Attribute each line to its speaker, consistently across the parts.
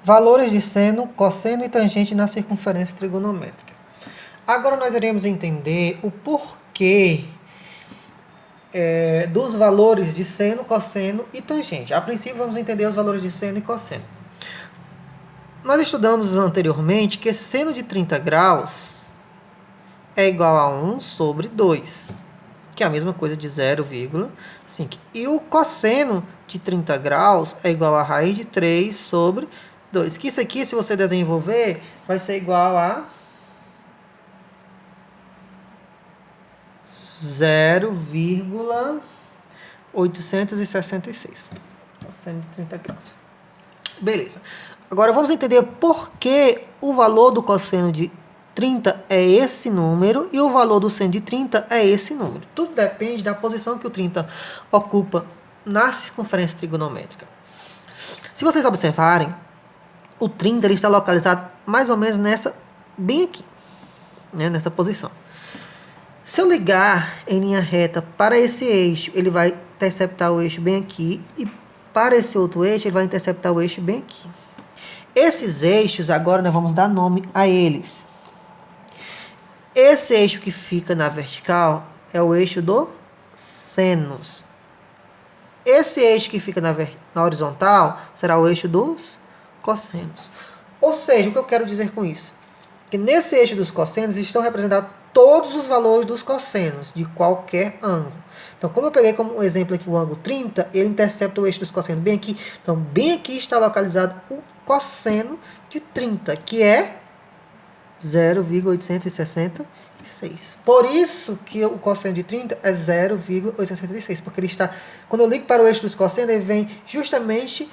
Speaker 1: valores de seno, cosseno e tangente na circunferência trigonométrica. Agora nós iremos entender o porquê dos valores de seno, cosseno e tangente. A princípio vamos entender os valores de seno e cosseno. Nós estudamos anteriormente que seno de 30 graus é igual a 1 sobre 2, que é a mesma coisa de 0,5. E o cosseno de 30 graus é igual a raiz de 3 sobre 2. Que isso aqui, se você desenvolver, vai ser igual a 0,866. Cosseno de 30 graus. Beleza. Agora vamos entender por que o valor do cosseno de 30 é esse número e o valor do seno de 30 é esse número. Tudo depende da posição que o 30 ocupa na circunferência trigonométrica. Se vocês observarem, o 30 ele está localizado mais ou menos bem aqui, né, nessa posição. Se eu ligar em linha reta para esse eixo, ele vai interceptar o eixo bem aqui, e para esse outro eixo, ele vai interceptar o eixo bem aqui. Esses eixos, agora nós vamos dar nome a eles. Esse eixo que fica na vertical é o eixo do sênus. Esse eixo que fica na horizontal será o eixo dos cossenos. Ou seja, o que eu quero dizer com isso? Que nesse eixo dos cossenos estão representados todos os valores dos cossenos de qualquer ângulo. Então, como eu peguei como exemplo aqui o ângulo 30, ele intercepta o eixo dos cossenos bem aqui. Então, bem aqui está localizado o cosseno de 30, que é 0,866. Por isso que o cosseno de 30 é 0,866, porque ele está, quando eu ligo para o eixo dos cossenos, ele vem justamente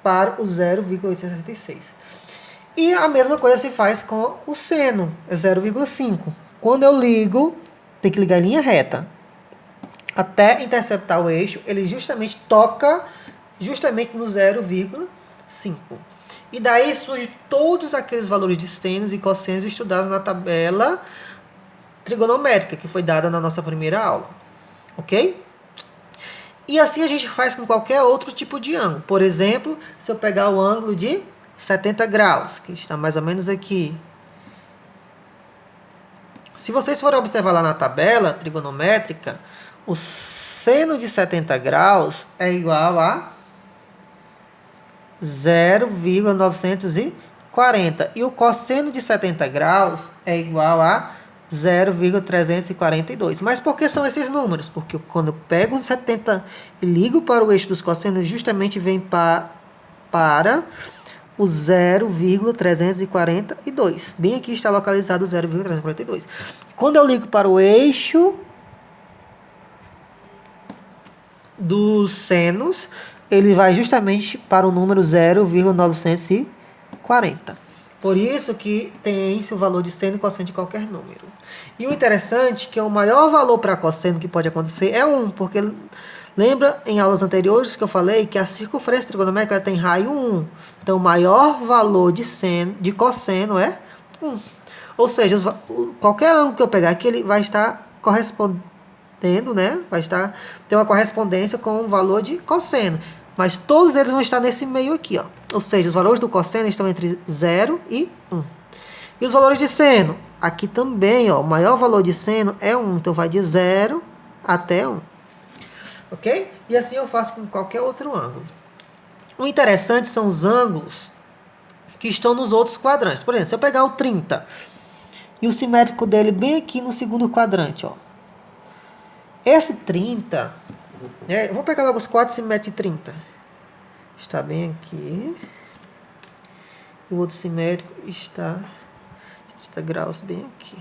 Speaker 1: para o 0,866. E a mesma coisa se faz com o seno, é 0,5. Quando eu ligo, tem que ligar em linha reta. Até interceptar o eixo, ele justamente toca justamente no 0,5. E daí surgem todos aqueles valores de senos e cossenos estudados na tabela trigonométrica, que foi dada na nossa primeira aula. Ok? E assim a gente faz com qualquer outro tipo de ângulo. Por exemplo, se eu pegar o ângulo de 70 graus, que está mais ou menos aqui. Se vocês forem observar lá na tabela trigonométrica, o seno de 70 graus é igual a 0,940. E o cosseno de 70 graus é igual a 0,342. Mas por que são esses números? Porque quando eu pego o 70 e ligo para o eixo dos cossenos, justamente vem para o 0,342. Bem aqui está localizado o 0,342. Quando eu ligo para o eixo dos senos, ele vai justamente para o número 0,940. Por isso que tem-se o valor de seno e cosseno de qualquer número. E o interessante é que o maior valor para cosseno que pode acontecer é 1, porque lembra em aulas anteriores que eu falei que a circunferência trigonométrica tem raio 1. Então o maior valor de cosseno é 1. Ou seja, qualquer ângulo que eu pegar aqui, ele vai estar correspondendo, né? Ter uma correspondência com o valor de cosseno. Mas todos eles vão estar nesse meio aqui, ó. Ou seja, os valores do cosseno estão entre 0 e 1. E os valores de seno? Aqui também, ó, o maior valor de seno é 1. Então vai de 0 até 1. Ok? E assim eu faço com qualquer outro ângulo. O interessante são os ângulos que estão nos outros quadrantes. Por exemplo, se eu pegar o 30 e o simétrico dele bem aqui no segundo quadrante, ó. Esse 30, eu vou pegar logo os 4 simétricos de 30. Está bem aqui. E o outro simétrico está de 30 graus bem aqui.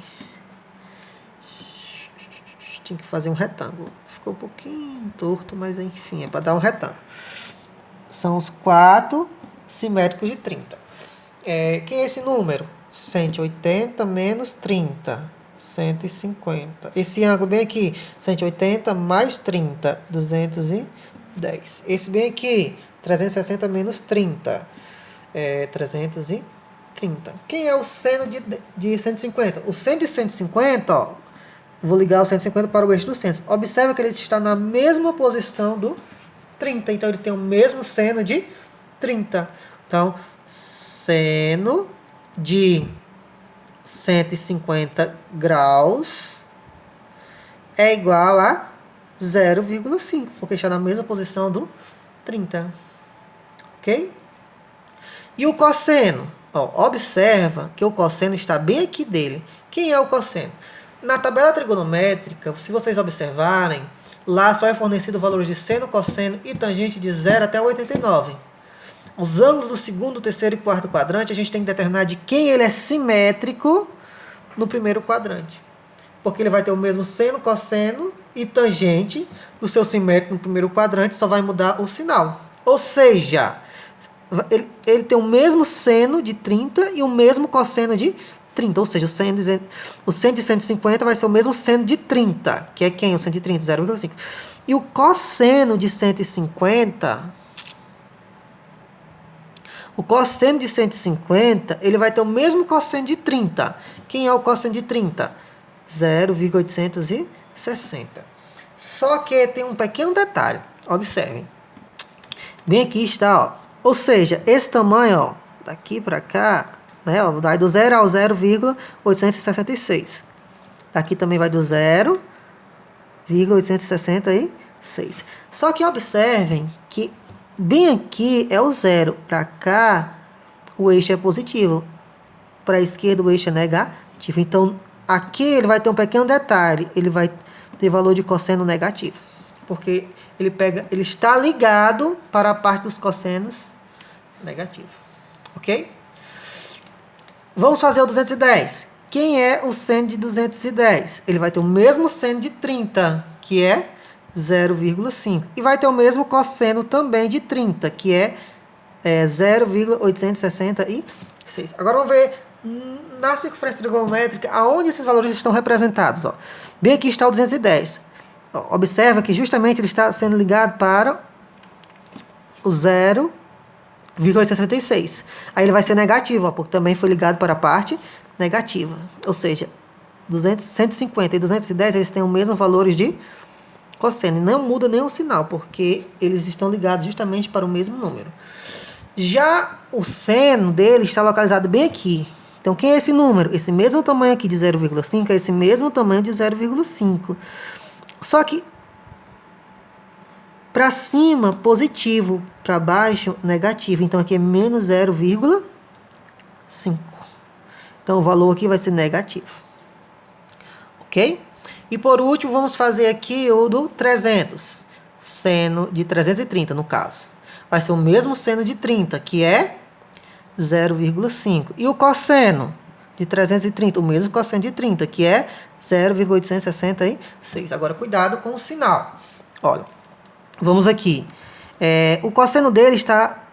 Speaker 1: Tinha que fazer um retângulo. Ficou um pouquinho torto, mas enfim, é para dar um retângulo. São os 4 simétricos de 30. Quem é esse número? 180 menos 30. 150. Esse ângulo bem aqui, 180 mais 30, 210. Esse bem aqui, 360 menos 30, 330. Quem é o seno de 150? O seno de 150, ó, vou ligar o 150 para o eixo do seno. Observa que ele está na mesma posição do 30, então ele tem o mesmo seno de 30. Então, seno de 150 graus é igual a 0,5, porque está na mesma posição do 30. Ok? E o cosseno? Ó, observa que o cosseno está bem aqui dele. Quem é o cosseno? Na tabela trigonométrica, se vocês observarem, lá só é fornecido valores de seno, cosseno e tangente de 0 até 89. Os ângulos do segundo, terceiro e quarto quadrante, a gente tem que determinar de quem ele é simétrico no primeiro quadrante. Porque ele vai ter o mesmo seno, cosseno e tangente do seu simétrico no primeiro quadrante, só vai mudar o sinal. Ou seja, ele tem o mesmo seno de 30 e o mesmo cosseno de 30. Ou seja, o seno de 150 vai ser o mesmo seno de 30. Que é quem? O seno de 30, 0,5. E o cosseno de 150... O cosseno de 150, ele vai ter o mesmo cosseno de 30. Quem é o cosseno de 30? 0,860. Só que tem um pequeno detalhe. Observem. Bem aqui está, ó. Ou seja, esse tamanho, ó, daqui para cá, né, ó, vai do 0 ao 0,866. Daqui também vai do 0,866. Só que observem que bem aqui é o 0. Para cá, o eixo é positivo. Para a esquerda, o eixo é negativo. Então, aqui ele vai ter um pequeno detalhe. Ele vai ter valor de cosseno negativo. Porque ele está ligado para a parte dos cossenos negativos. Ok? Vamos fazer o 210. Quem é o seno de 210? Ele vai ter o mesmo seno de 30, que é 0,5. E vai ter o mesmo cosseno também de 30, que é 0,866. Agora vamos ver na circunferência trigonométrica aonde esses valores estão representados. Ó. Bem aqui está o 210. Ó, observa que justamente ele está sendo ligado para o 0,866. Aí ele vai ser negativo, ó, porque também foi ligado para a parte negativa. Ou seja, 150 e 210 eles têm os mesmos valores de cosseno. Não muda nenhum sinal, porque eles estão ligados justamente para o mesmo número. Já o seno dele está localizado bem aqui. Então, quem é esse número? Esse mesmo tamanho aqui de 0,5 é esse mesmo tamanho de 0,5. Só que para cima, positivo. Para baixo, negativo. Então, aqui é menos 0,5. Então, o valor aqui vai ser negativo. Ok? E por último, vamos fazer aqui o do 300. Seno de 330, no caso. Vai ser o mesmo seno de 30, que é 0,5. E o cosseno de 330, o mesmo cosseno de 30, que é 0,866. Agora, cuidado com o sinal. Olha, vamos aqui. O cosseno dele está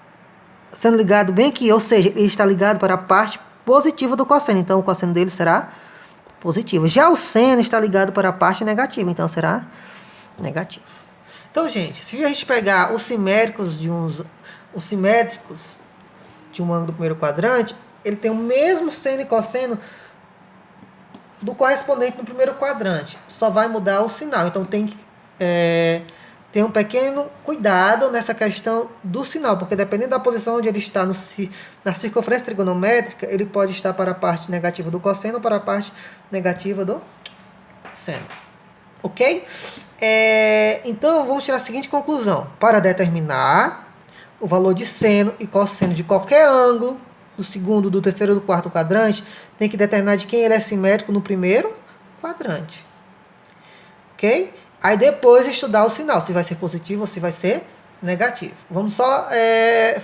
Speaker 1: sendo ligado bem aqui, ou seja, ele está ligado para a parte positiva do cosseno. Então, o cosseno dele será positivo. Já o seno está ligado para a parte negativa, então será negativo. Então, gente, se a gente pegar os simétricos de um ângulo do primeiro quadrante, ele tem o mesmo seno e cosseno do correspondente no primeiro quadrante. Só vai mudar o sinal. Então, tem que ter um pequeno cuidado nessa questão do sinal, porque dependendo da posição onde ele está na circunferência trigonométrica, ele pode estar para a parte negativa do cosseno ou para a parte negativa do seno. Ok? Então, vamos tirar a seguinte conclusão. Para determinar o valor de seno e cosseno de qualquer ângulo, do segundo, do terceiro ou do quarto quadrante, tem que determinar de quem ele é simétrico no primeiro quadrante. Ok? Aí depois estudar o sinal, se vai ser positivo ou se vai ser negativo. Vamos só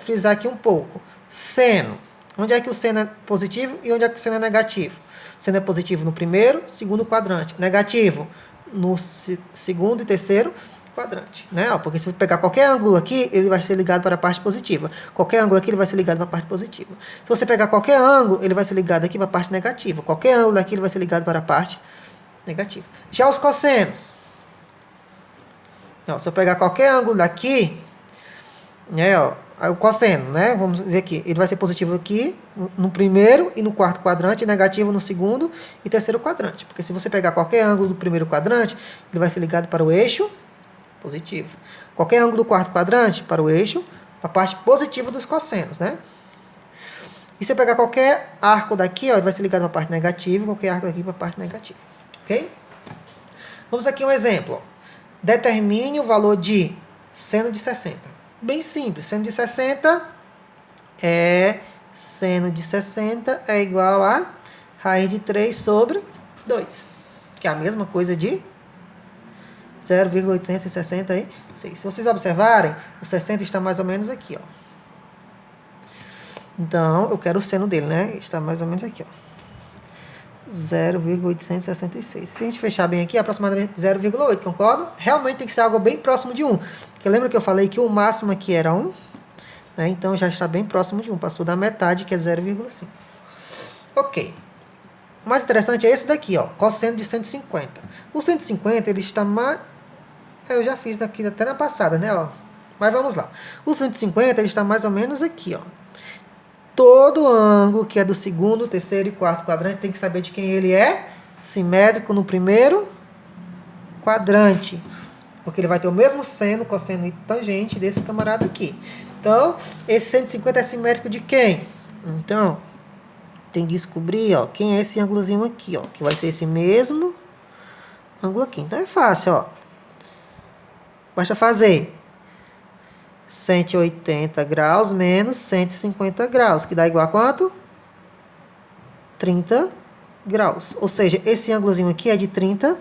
Speaker 1: frisar aqui um pouco. Seno. Onde é que o seno é positivo e onde é que o seno é negativo? O seno é positivo no primeiro, segundo quadrante. Negativo no segundo e terceiro quadrante. Né? Porque se você pegar qualquer ângulo aqui, ele vai ser ligado para a parte positiva. Qualquer ângulo aqui, ele vai ser ligado para a parte positiva. Se você pegar qualquer ângulo, ele vai ser ligado aqui para a parte negativa. Qualquer ângulo aqui, ele vai ser ligado para a parte negativa. Já os cossenos. Se eu pegar qualquer ângulo daqui, né, ó, o cosseno, né, vamos ver aqui, ele vai ser positivo aqui no primeiro e no quarto quadrante, e negativo no segundo e terceiro quadrante. Porque se você pegar qualquer ângulo do primeiro quadrante, ele vai ser ligado para o eixo positivo. Qualquer ângulo do quarto quadrante, para o eixo, para a parte positiva dos cossenos, né? E se eu pegar qualquer arco daqui, ó, ele vai ser ligado para a parte negativa, qualquer arco daqui para a parte negativa. Ok? Vamos aqui um exemplo. Ó. Determine o valor de seno de 60. Bem simples. Seno de 60 é igual a raiz de 3 sobre 2. Que é a mesma coisa de 0,866. Se vocês observarem, o 60 está mais ou menos aqui, ó. Então, eu quero o seno dele, né? Está mais ou menos aqui, ó. 0,866. Se a gente fechar bem aqui, é aproximadamente 0,8, concordo? Realmente tem que ser algo bem próximo de 1. Porque lembra que eu falei que o máximo aqui era 1? Né? Então, já está bem próximo de 1. Passou da metade, que é 0,5. Ok. O mais interessante é esse daqui, ó. Cosseno de 150. O 150, ele está mais... Eu já fiz daqui até na passada, né, ó. Mas vamos lá. O 150, ele está mais ou menos aqui, ó. Todo ângulo que é do segundo, terceiro e quarto quadrante tem que saber de quem ele é simétrico no primeiro quadrante. Porque ele vai ter o mesmo seno, cosseno e tangente desse camarada aqui. Então, esse 150 é simétrico de quem? Então, tem que descobrir, ó, quem é esse ângulozinho aqui, ó. Que vai ser esse mesmo ângulo aqui. Então, é fácil, ó. Basta fazer 180 graus menos 150 graus, que dá igual a quanto? 30 graus. Ou seja, esse ângulozinho aqui é de 30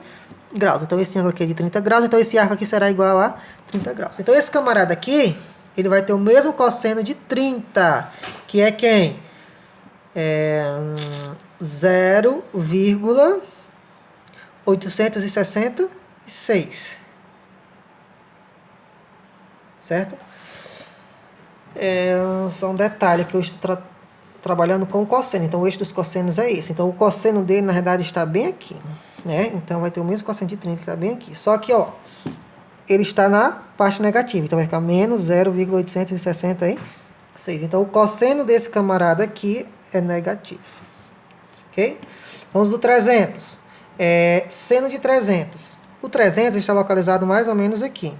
Speaker 1: graus. Então, esse ângulo aqui é de 30 graus. Então, esse arco aqui será igual a 30 graus. Então, esse camarada aqui, ele vai ter o mesmo cosseno de 30, que é quem? 0,866. Certo? Só um detalhe que eu estou trabalhando com o cosseno. Então, o eixo dos cossenos é esse. Então, o cosseno dele, na verdade, está bem aqui. Né? Então, vai ter o mesmo cosseno de 30 que está bem aqui. Só que, ó, ele está na parte negativa. Então, vai ficar menos 0,866. Então, o cosseno desse camarada aqui é negativo. Ok? Vamos do 300. Seno de 300. O 300 está localizado mais ou menos aqui.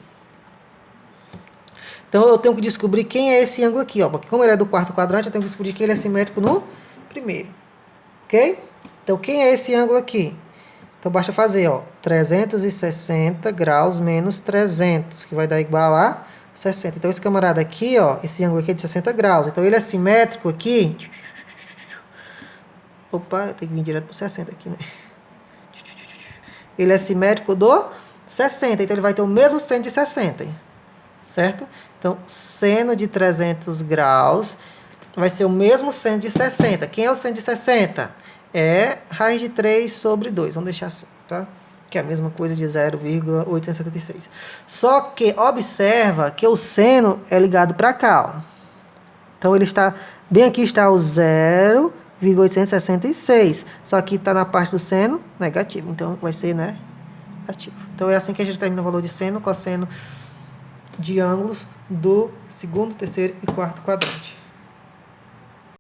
Speaker 1: Então, eu tenho que descobrir quem é esse ângulo aqui, ó. Porque como ele é do quarto quadrante, eu tenho que descobrir que ele é simétrico no primeiro. Ok? Então, quem é esse ângulo aqui? Então, basta fazer, ó. 360 graus menos 300, que vai dar igual a 60. Então, esse camarada aqui, ó, esse ângulo aqui é de 60 graus. Então, ele é simétrico aqui. Opa, eu tenho que vir direto pro 60 aqui, né? Ele é simétrico do 60. Então, ele vai ter o mesmo seno de 60. Certo? Então, seno de 300 graus vai ser o mesmo seno de 60. Quem é o seno de 60? É raiz de 3 sobre 2. Vamos deixar assim, tá? Que é a mesma coisa de 0,876. Só que observa que o seno é ligado para cá, ó. Então, ele está... Bem aqui está o 0,866. Só que está na parte do seno negativo. Então, vai ser, né, negativo. Então, é assim que a gente determina o valor de seno, cosseno de ângulos do segundo, terceiro e quarto quadrante.